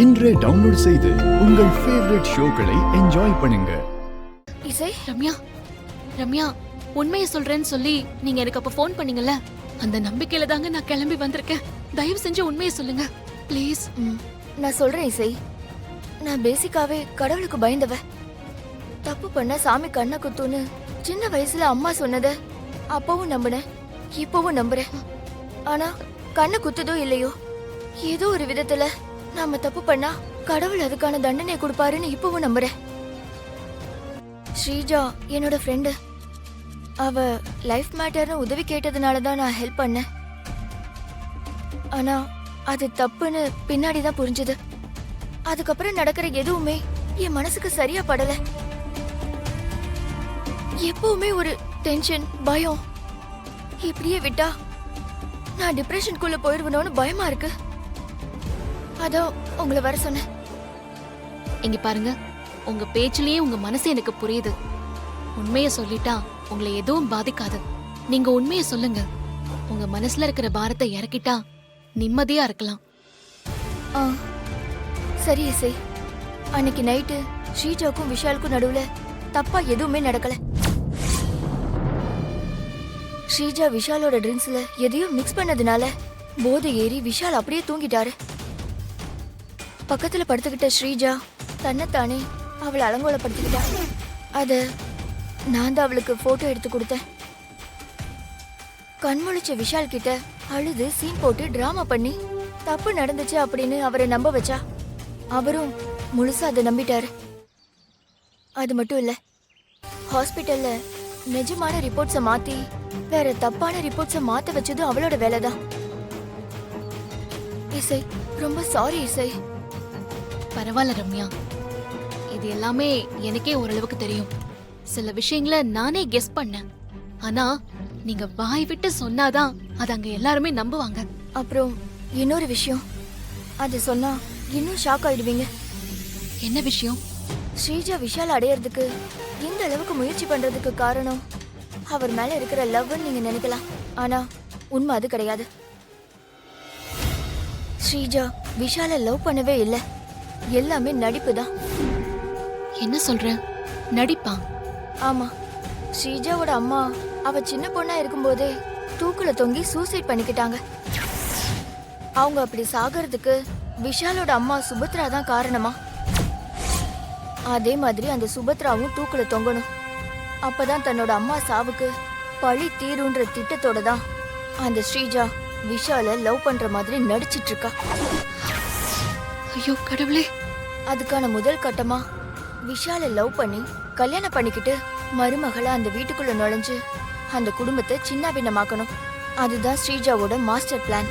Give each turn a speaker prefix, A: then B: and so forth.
A: இன்றே டவுன்லோட் செய்து உங்கள் ஃபேவரட் ஷோக்களை என்ஜாய் பண்ணுங்க.
B: இசை, ரம்யா உண்மையை சொல்றேன்னு சொல்லி நீங்க எனக்கு அப்ப ஃபோன் பண்ணீங்கல்ல, அந்த நம்பிக்கையில தாங்க நான் கிளம்பி வந்திருக்கேன். தயவு செஞ்சு உண்மையை சொல்லுங்க ப்ளீஸ்.
C: நான் சொல்றேன் இசை, நான் பேசிக்காவே கடவுளுக்கு பயந்தவ. தப்பு பண்ண சாமி கண்ணை குத்துன்னு சின்ன வயசுல அம்மா சொன்னத அப்பவும் நம்பினேன், இப்பவும் நம்புறேன். ஆனா கண்ணை குத்துதோ இல்லையோ, ஏதோ ஒரு விதத்துல நாம தப்பு பண்ணா கடவுள் அதுக்கான தண்டனை கொடுப்பாருன்னு இப்பவும் நம்புறேன். ஸ்ரீஜா என்னோட ஃப்ரெண்டு. அவ லைஃப் மேட்டர்னு உதவி கேட்டதுனாலதான் நான் ஹெல்ப் பண்ணேன். ஆனா அது தப்புன்னு பின்னாடிதான் புரிஞ்சது. அதுக்கப்புறம் நடக்கிற எதுவுமே என் மனசுக்கு சரியா படல. எப்பவுமே ஒரு டென்ஷன், பயம். இப்படியே விட்டா நான் டிப்ரெஷனுக்குள்ள போயிடுவனோன்னு பயமா இருக்கு. அதான் உங்களை வர சொன்னேன்.
B: இங்க பாருங்க, உங்க பேச்சிலேயே உங்க மனசு எனக்கு புரியுது. உண்மையை சொல்லிட்டா உங்களை எதுவும் பாதிக்காது. நீங்க உண்மையை சொல்லுங்க. உங்க மனசுல இருக்கிற பாரத்தை இறக்கிட்டா நிம்மதியா இருக்கலாம்.
C: சரி இசை, அன்னைக்கு நைட்டு ஸ்ரீஜாவுக்கும் விஷாலுக்கும் நடுவுல தப்பா எதுவுமே நடக்கல. ஸ்ரீஜா விஷாலோட ட்ரிங்க்ஸ்ல எதையும் மிக்ஸ் பண்ணதுனால போதை ஏறி விஷால் அப்படியே தூங்கிட்டாரு. பக்கத்துல படுத்துக்கிட்ட ஸ்ரீஜா தன்னைத்தானே அவளை அலங்கோலப்படுத்திக்கிட்டா. அத நான் தான் அவளுக்கு போட்டோ எடுத்து கொடுத்தேன். கண்முழிச்ச விஷால் கிட்ட அழுது சீன் போட்டு டிராமா பண்ணி தப்பு நடந்துச்சு அப்படின்னு அவரை நம்ப வச்சா. அவரும் முழுசா அதை நம்பிட்டாரு. அது மட்டும் இல்ல, ஹாஸ்பிட்டல்ல நிஜமான ரிப்போர்ட்ஸை மாத்தி வேற தப்பான ரிப்போர்ட்ஸை மாத்த வச்சது அவளோட வேலைதான். இசை, ரொம்ப சாரி இசை.
B: பரவாயில்ல ரம்யா, இது எல்லாமே எனக்கே ஓரளவுக்கு தெரியும். சில விஷயங்களை நானே கெஸ் பண்ணேன். ஆனா நீங்க வாய் விட்டு சொன்னாதான் அது அங்க எல்லாருமே நம்புவாங்க.
C: அப்புறம் இன்னொரு விஷயம், அது சொன்னா இன்னும் ஷாக் ஆயிடுவீங்க.
B: என்ன விஷயம்?
C: ஸ்ரீஜா விஷால் அடையறதுக்கு இந்த அளவுக்கு முயற்சி பண்றதுக்கு காரணம் அவர் மேல இருக்கிற லவ்னு நீங்க நினைக்கலாம். ஆனா உண்மை அது கிடையாது. ஸ்ரீஜா விஷால லவ் பண்ணவே இல்லை. எல்லாமே நடிப்பு தான்.
B: என்ன சொல்ற? நடிப்பா?
C: ஆமா, ஸ்ரீஜாவோட அம்மா அவ சின்ன பொண்ணா இருக்கும்போதே தூக்குல தொங்கி சூசைட் பண்ணிக்கிட்டாங்க. அவங்க அப்படி சாகிறதுக்கு விஷாலோட அம்மா சுபத்ரா தான் காரணமா. அதே மாதிரி அந்த சுபத்ராவும் தூக்குல தொங்கணும். அப்பதான் தன்னோட அம்மா சாவுக்கு பழி தீருன்ற திட்டத்தோட தான் அந்த ஸ்ரீஜா விஷால லவ் பண்ற மாதிரி நடிச்சிட்டு இருக்கா.
B: ஐயோ கடவுளே!
C: அதுக்கான முதல் கட்டமா விஷால லவ் பண்ணி கல்யாணம் பண்ணிக்கிட்டு மருமகளா அந்த வீட்டுக்குள்ள நுழைஞ்சு அந்த குடும்பத்தை சின்ன பின்னமாக்கணும். அதுதான் ஸ்ரீஜாவோட மாஸ்டர் பிளான்.